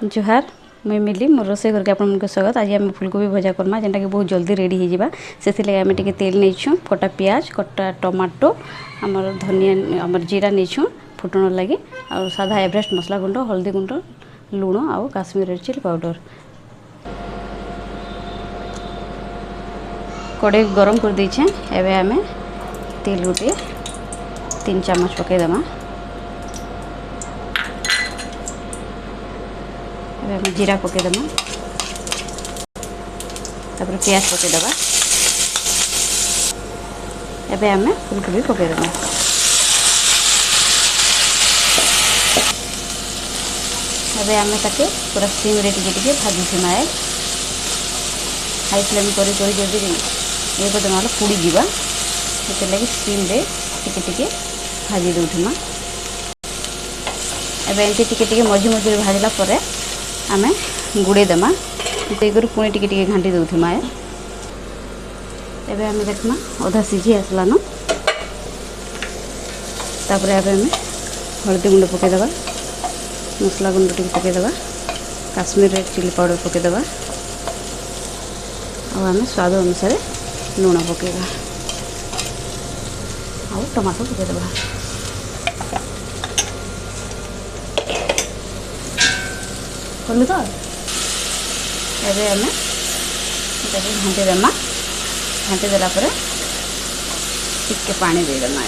जुहार मुई मिली मोर रोसे करके आपन स्वागत। आज आम फुलकोबी भजा करमा जेनटा कि बहुत जल्दी रेडी हो जावा। से आम टे तेल नहीं कटा पियाज कटा टमाटो आमर धनिया आमर जीरा नहीं फुटण लगी और साधा एवरेस्ट मसला गुंड हल्दी गुंड लुण आउ काश्मीर चिली पाउडर। कड़े गरम कर देछे एबे आमे तेल गोटे 3 चम्मच पकईदमा। एबे जीरा पकईदमा तापर प्याज पकईदबा। एबे आमे फुलकोबी पकईदमा। एबे आमे ताके पूरा सिम रे टिके भाजी थिमाए हाई फ्लेम करी जल्दी ये करदे ना पुड़ी जीवा से लगी सिम रे टिके भाजी दउथिमा। एबे एंती टिके मझी मझी भाजला परे आमे गुड़े देमा देकर पुणी टिके घाटी दउथिमा। एबे आमे देखमा आधा सिझी आसलानो तापर एबे आमे हल्दी गुंड पके देबा मसला गुंड टिके पके देबा काश्मीर रेड चिली पाउडर पके देबा और आमे स्वाद अनुसार लुण पकेबा और टमाटो पके देबा। कलु तो एबे आमे ताके घांटी देमा। घांटी देला परे टिके पानी दे देमा।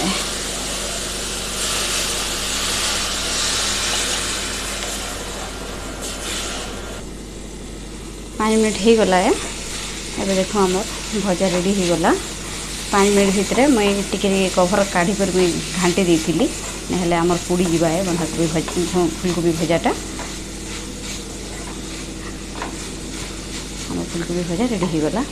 पाँच मिनट हो गला है। एबे देखो हमर भजा रेडी हो गला। 5 मिनट भितर मुई टिके कवर काढ़ी कर मुई घांटी देइथिली नहले हमर पुड़ी जीवा है बंधाकोबी फुलकोबी भजाटा। हमर फुलकोबी भजा रेडी हो गला।